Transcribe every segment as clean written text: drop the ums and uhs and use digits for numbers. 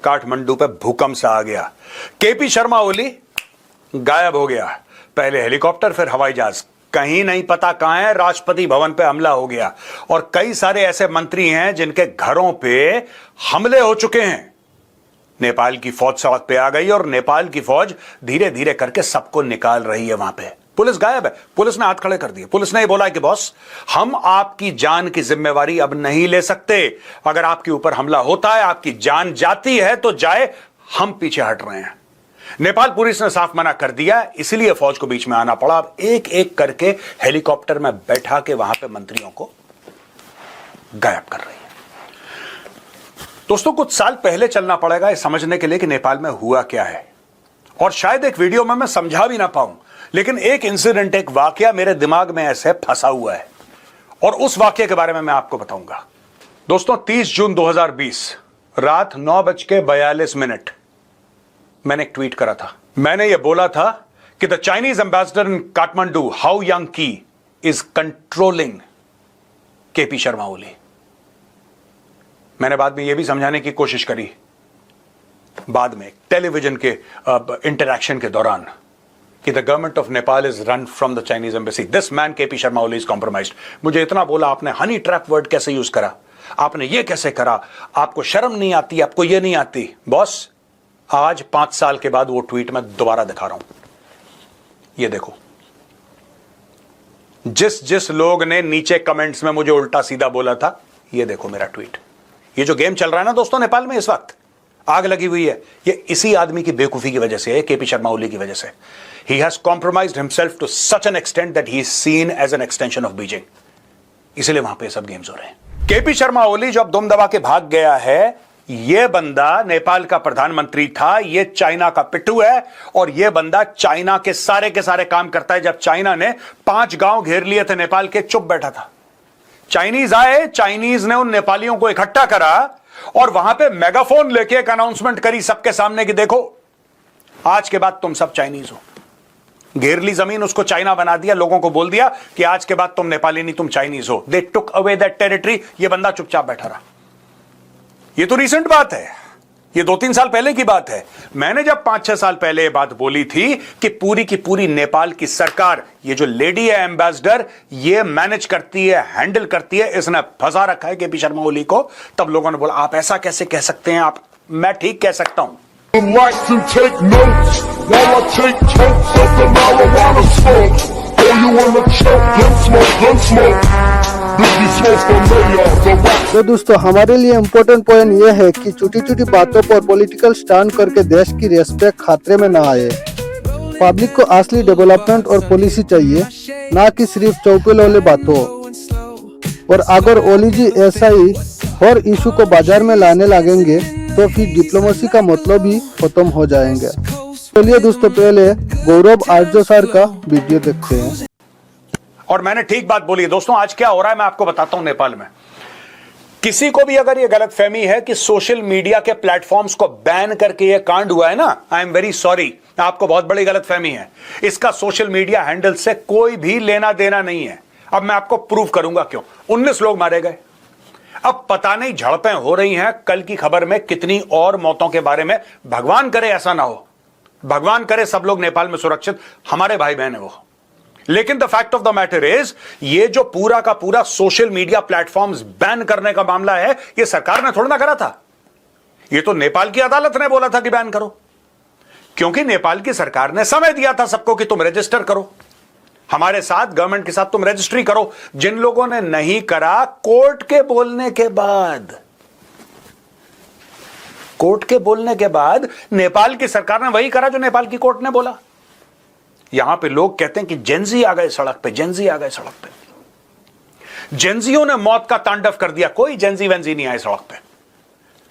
काठमांडू पे भूकंप सा आ गया। केपी शर्मा ओली गायब हो गया। पहले हेलीकॉप्टर फिर हवाई जहाज, कहीं नहीं पता कहां है। राष्ट्रपति भवन पे हमला हो गया और कई सारे ऐसे मंत्री हैं जिनके घरों पे हमले हो चुके हैं। नेपाल की फौज सड़क पे आ गई और नेपाल की फौज धीरे धीरे करके सबको निकाल रही है। वहां पे पुलिस गायब है। पुलिस ने हाथ खड़े कर दिए। पुलिस ने ये बोला कि बॉस, हम आपकी जान की जिम्मेवारी अब नहीं ले सकते। अगर आपके ऊपर हमला होता है, आपकी जान जाती है तो जाए, हम पीछे हट रहे हैं। नेपाल पुलिस ने साफ मना कर दिया, इसलिए फौज को बीच में आना पड़ा। अब एक एक करके हेलीकॉप्टर में बैठा के वहां पे मंत्रियों को गायब कर रही है। दोस्तों, कुछ साल पहले चलना पड़ेगा ये समझने के लिए कि नेपाल में हुआ क्या है, और शायद एक वीडियो में मैं समझा भी ना पाऊं, लेकिन एक इंसिडेंट, एक वाकया मेरे दिमाग में ऐसे फंसा हुआ है और उस वाकये के बारे में मैं आपको बताऊंगा। दोस्तों, 30 जून 2020 रात 9:42 मैंने एक ट्वीट करा था। मैंने यह बोला था कि the Chinese ambassador in Kathmandu Hou Yanqi is controlling KP Sharma Oli. मैंने बाद में यह भी समझाने की कोशिश करी, बाद में टेलीविजन के इंटरैक्शन के दौरान, कि the government of Nepal is run from the Chinese embassy, this man KP Sharma Oli is compromised. मुझे इतना बोला, आपने हनी ट्रैप वर्ड कैसे यूज करा, आपने ये कैसे करा, आपको शर्म नहीं आती, आपको ये नहीं आती। बॉस, आज 5 साल के बाद वो ट्वीट मैं दोबारा दिखा रहा हूं। ये देखो, जिस लोग ने नीचे कमेंट्स में मुझे उल्टा सीधा बोला था, ये देखो मेरा ट्वीट। ये जो गेम चल रहा है ना दोस्तों नेपाल में इस वक्त, आग लगी हुई है, ये इसी आदमी की बेवकूफी की वजह से है, केपी शर्मा ओली की वजह से। He has compromised himself to such an extent that he is seen as an extension of Beijing. इसलिए वहां पे सब गेम्स हो रहे हैं। केपी शर्मा ओली जो अब दुम दबा के भाग गया है, यह बंदा नेपाल का प्रधानमंत्री था, यह चाइना का पिट्ठू है, और यह बंदा चाइना के सारे काम करता है। जब चाइना ने 5 गांव घेर लिए थे नेपाल के, चुप बैठा था। चाइनीज आए, चाइनीज ने उन नेपालियों को इकट्ठा करा और वहां पे मेगाफोन लेके एक अनाउंसमेंट करी सबके सामने कि देखो, आज के बाद तुम सब चाइनीज हो। घेर ली जमीन, उसको चाइना बना दिया, लोगों को बोल दिया कि आज के बाद तुम नेपाली नहीं, तुम चाइनीज हो। दे टुक अवे दैट टेरिटरी। ये बंदा चुपचाप बैठा रहा। ये तो रिसेंट बात है, ये 2-3 साल पहले की बात है। मैंने जब 5-6 साल पहले ये बात बोली थी कि पूरी की पूरी नेपाल की सरकार, ये जो लेडी है एम्बेसडर, ये मैनेज करती है, हैंडल करती है, इसने फंसा रखा है केपी शर्मा ओली को, तब लोगों ने बोला आप ऐसा कैसे कह सकते हैं। आप, मैं ठीक कह सकता हूं। तो दोस्तों, हमारे लिए इम्पोर्टेंट पॉइंट ये है कि छोटी छोटी बातों पर पॉलिटिकल स्टैंड करके देश की रेस्पेक्ट खतरे में ना आए। पब्लिक को असली डेवलपमेंट और पॉलिसी चाहिए, ना कि सिर्फ चौपेल वाले बातों। और अगर ओली जी ऐसा ही हर इशू को बाजार में लाने लगेंगे तो फिर डिप्लोमेसी का मतलब ही खत्म हो जाएंगे। चलिए दोस्तों, पहले गौरव आर्जो सर का वीडियो देखते हैं। और मैंने ठीक बात बोली है। दोस्तों, आज क्या हो रहा है मैं आपको बताता हूं। नेपाल में किसी को भी अगर यह गलतफहमी है कि सोशल मीडिया के प्लेटफॉर्म्स को बैन करके यह कांड हुआ है ना, आई एम वेरी सॉरी, आपको बहुत बड़ी गलतफहमी है। इसका सोशल मीडिया हैंडल से कोई भी लेना देना नहीं है। अब मैं आपको प्रूव करूंगा क्यों। 19 लोग मारे गए। अब पता नहीं झड़पें हो रही हैं, कल की खबर में कितनी और मौतों के बारे में। भगवान करे ऐसा ना हो, भगवान करे सब लोग नेपाल में सुरक्षित, हमारे भाई बहन है वो। लेकिन the fact of the matter is, ये जो पूरा का पूरा सोशल मीडिया प्लेटफॉर्म्स बैन करने का मामला है, ये सरकार ने थोड़ा ना करा था। ये तो नेपाल की अदालत ने बोला था कि बैन करो, क्योंकि नेपाल की सरकार ने समय दिया था सबको कि तुम रजिस्टर करो, हमारे साथ, गवर्नमेंट के साथ तुम रजिस्ट्री करो। जिन लोगों ने नहीं करा, कोर्ट के बोलने के बाद नेपाल की सरकार ने वही करा जो नेपाल की कोर्ट ने बोला। यहां पे लोग कहते हैं कि जेंजी आ गए सड़क पे, जेंजी आ गए सड़क पे। जेंजियों ने मौत का तांडव कर दिया। कोई जेंजी वेंजी नहीं आए सड़क पे,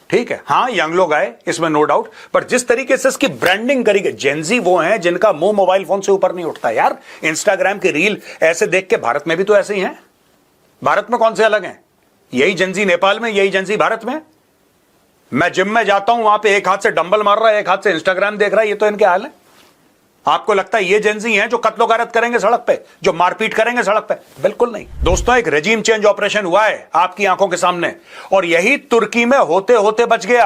ठीक है। हां, यंग लोग आए, इसमें नो डाउट, पर जिस तरीके से इसकी ब्रांडिंग करी गई, जेंजी वो हैं जिनका मुंह मोबाइल फोन से ऊपर नहीं उठता यार। इंस्टाग्राम की रील ऐसे देख के, भारत में भी तो ऐसे ही हैं। भारत में कौन से अलग हैं? यही जेंजी नेपाल में, यही जेंजी भारत में। मैं जिम में जाता हूं, वहां पे एक हाथ से डंबल मार रहा है, एक हाथ से इंस्टाग्राम देख रहा है। ये तो इनके हाल है। आपको लगता है ये जेंजी हैं जो कत्लो गारत करेंगे सड़क पे, जो मारपीट करेंगे सड़क पे? बिल्कुल नहीं। दोस्तों, एक रेजिम चेंज ऑपरेशन हुआ है आपकी आंखों के सामने, और यही तुर्की में होते होते बच गया।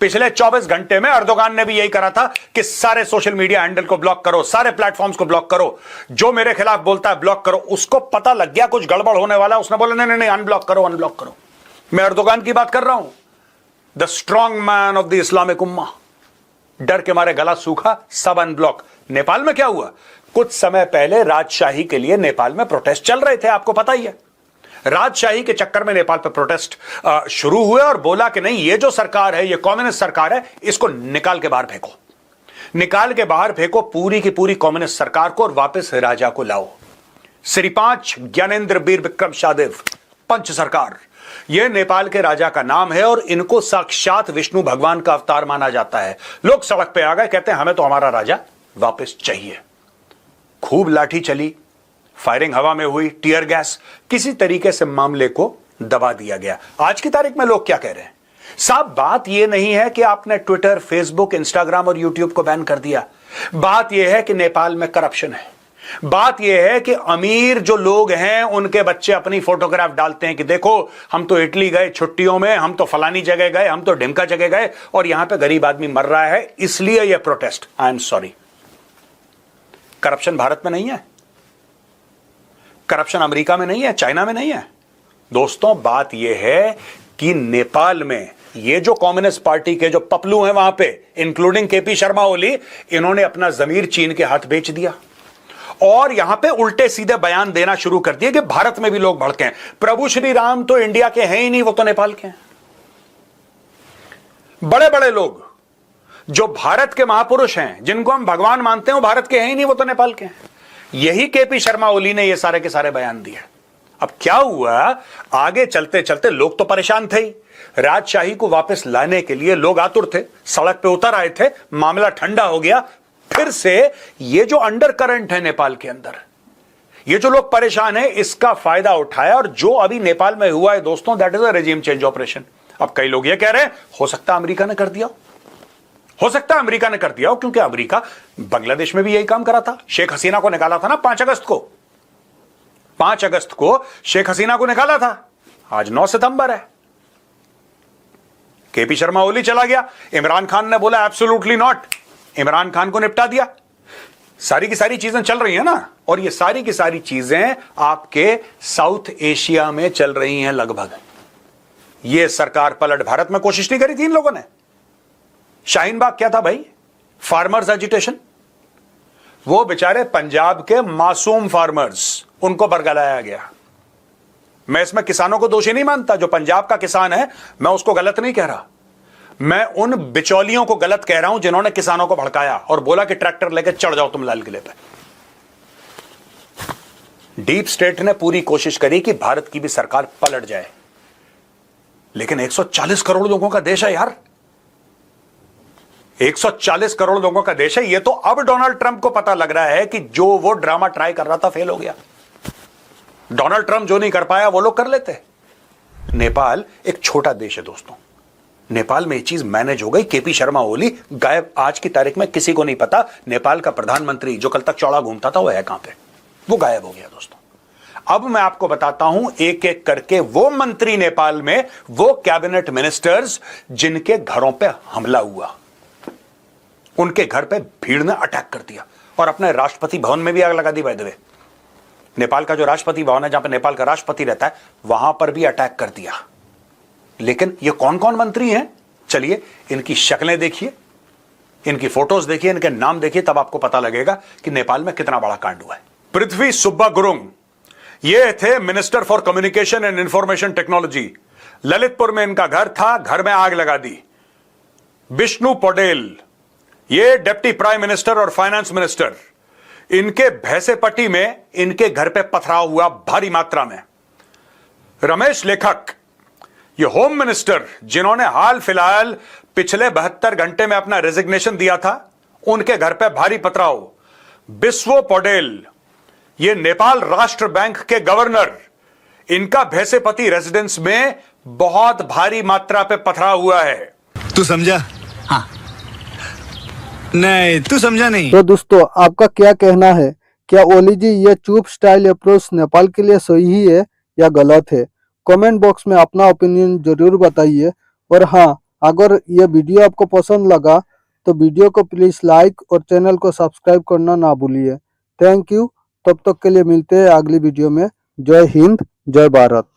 पिछले 24 घंटे में अर्दोगान ने भी यही करा था कि सारे सोशल मीडिया हैंडल को ब्लॉक करो, सारे प्लेटफॉर्म्स को ब्लॉक करो, जो मेरे खिलाफ बोलता है ब्लॉक करो। उसको पता लग गया कुछ गड़बड़ होने वाला, उसने बोला नहीं नहीं नहीं, अनब्लॉक करो अनब्लॉक करो। मैं अर्दोगान की बात कर रहा हूं, the strong man of the Islamic उम्मा। डर के मारे गला सूखा, सब अनब्लॉक। नेपाल में क्या हुआ? कुछ समय पहले राजशाही के लिए नेपाल में प्रोटेस्ट चल रहे थे, आपको पता ही है। राजशाही के चक्कर में नेपाल पर प्रोटेस्ट शुरू हुए और बोला कि नहीं, ये जो सरकार है, ये कम्युनिस्ट सरकार है, इसको निकाल के बाहर फेंको, निकाल के बाहर फेंको पूरी की पूरी कम्युनिस्ट सरकार को और वापस राजा को लाओ। श्री 5 ज्ञानेंद्र वीर विक्रम शाहदेव पंच सरकार, यह नेपाल के राजा का नाम है और इनको साक्षात विष्णु भगवान का अवतार माना जाता है। लोग सड़क पे आ गए, कहते हैं हमें तो हमारा राजा वापस चाहिए। खूब लाठी चली, फायरिंग हवा में हुई, टीयर गैस, किसी तरीके से मामले को दबा दिया गया। आज की तारीख में लोग क्या कह रहे हैं? साहब, बात यह नहीं है कि आपने ट्विटर, फेसबुक, इंस्टाग्राम और यूट्यूब को बैन कर दिया। बात यह है कि नेपाल में करप्शन है। बात यह है कि अमीर जो लोग हैं उनके बच्चे अपनी फोटोग्राफ डालते हैं कि देखो हम तो इटली गए छुट्टियों में, हम तो फलानी जगह गए, हम तो ढिमका जगह गए और यहां पे गरीब आदमी मर रहा है, इसलिए यह protest. I am sorry, corruption Bharat में नहीं है, करप्शन अमेरिका में नहीं है, चाइना में नहीं है। दोस्तों, बात यह है कि नेपाल में ये जो कम्युनिस्ट पार्टी के जो पपलू हैं वहां पे, इंक्लूडिंग केपी शर्मा ओली, इन्होंने अपना जमीर चीन के हाथ बेच दिया और यहां पे उल्टे सीधे बयान देना शुरू कर दिए कि भारत में भी लोग भड़के हैं। प्रभु श्री राम तो इंडिया के हैं ही नहीं, वो तो नेपाल के हैं। बड़े बड़े लोग जो भारत के महापुरुष हैं, जिनको हम भगवान मानते हैं, वो भारत के हैं ही नहीं, वो तो नेपाल के हैं। यही केपी शर्मा ओली ने ये सारे के सारे बयान दिए। अब क्या हुआ, आगे चलते चलते लोग तो परेशान थे ही, राजशाही को वापस लाने के लिए लोग आतुर थे, सड़क पे उतर आए थे, मामला ठंडा हो गया। फिर से ये जो अंडर करंट है नेपाल के अंदर, ये जो लोग परेशान हैं, इसका फायदा उठाया और जो अभी नेपाल में हुआ है दोस्तों, that is a regime change operation. अब कई लोग ये कह रहे हैं हो सकता है अमेरिका ने कर दिया, हो सकता है अमेरिका ने कर दिया हो, क्योंकि अमेरिका बांग्लादेश में भी यही काम करा था। शेख हसीना को निकाला था ना 5 अगस्त को, 5 अगस्त को शेख हसीना को निकाला था। आज 9 सितंबर है, केपी शर्मा ओली चला गया, इमरान खान ने बोला एब्सोल्युटली नॉट, इमरान खान को निपटा दिया। सारी की सारी चीजें चल रही हैं ना, और ये सारी की सारी चीजें आपके साउथ एशिया में चल रही हैं लगभग। ये सरकार पलट भारत में कोशिश नहीं करी थी इन लोगों ने। शाहीन बाग क्या था भाई? Farmers agitation. वो बेचारे पंजाब के मासूम फार्मर्स, उनको बरगलाया गया। मैं इसमें किसानों को दोषी नहीं मानता, जो पंजाब का किसान है मैं उसको गलत नहीं कह रहा, मैं उन बिचौलियों को गलत कह रहा हूं जिन्होंने किसानों को भड़काया और बोला कि ट्रैक्टर लेकर चढ़ जाओ तुम लाल किले पे। डीप स्टेट ने पूरी कोशिश करी कि भारत की भी सरकार पलट जाए, लेकिन 140 करोड़ लोगों का देश है यार, 140 करोड़ लोगों का देश है। यह तो अब डोनाल्ड ट्रंप को पता लग रहा है कि जो वो ड्रामा ट्राई कर रहा था फेल हो गया। डोनाल्ड ट्रंप जो नहीं कर पाया वो लोग कर लेते। नेपाल एक छोटा देश है दोस्तों, नेपाल में ये चीज मैनेज हो गई। केपी शर्मा ओली गायब, आज की तारीख में किसी को नहीं पता नेपाल का प्रधानमंत्री जो कल तक चौड़ा घूमता था वो है कहां पे, वो गायब हो गया दोस्तों। अब मैं आपको बताता हूं एक एक करके वो मंत्री नेपाल में, वो कैबिनेट मिनिस्टर्स जिनके घरों पे हमला हुआ, उनके घर पे भीड़ ने अटैक कर दिया और अपने राष्ट्रपति भवन में भी आग लगा दी। बाय द वे, नेपाल का जो राष्ट्रपति भवन है जहां पे नेपाल का राष्ट्रपति रहता है, वहां पर भी अटैक कर दिया। लेकिन ये कौन कौन मंत्री हैं, चलिए इनकी शक्लें देखिए, इनकी फोटोज देखिए, इनके नाम देखिए, तब आपको पता लगेगा कि नेपाल में कितना बड़ा कांड हुआ है। पृथ्वी सुब्बा गुरुंग, ये थे minister for communication and information technology. Lalitpur में इनका घर था, घर में आग लगा दी। विष्णु पौडेल, ये डिप्टी प्राइम मिनिस्टर और फाइनेंस मिनिस्टर, इनके भैंसेपट्टी में इनके घर पे पथराव हुआ भारी मात्रा में। रमेश लेखक, ये होम मिनिस्टर जिन्होंने हाल फिलहाल पिछले 72 घंटे में अपना रेजिग्नेशन दिया था, उनके घर पे भारी पथराव। बिस्वो पौडेल, ये नेपाल राष्ट्र बैंक के गवर्नर, इनका भैंसेपति रेजिडेंस में बहुत भारी मात्रा पे पथराव हुआ है। तू समझा? हाँ। नहीं, तू समझा नहीं। तो दोस्तों, आपका क्या कहना है? क्या ओली जी ये चुप स्टाइल अप्रोच नेपाल के लिए सही है या गलत है? कमेंट बॉक्स में अपना ओपिनियन जरूर बताइए। और हाँ, अगर ये वीडियो आपको पसंद लगा तो वीडियो को प्लीज लाइक और चैनल को सब्सक्राइब करना ना भूलिए। Thank you. तब तक के लिए मिलते हैं अगली वीडियो में। जय हिंद, जय भारत।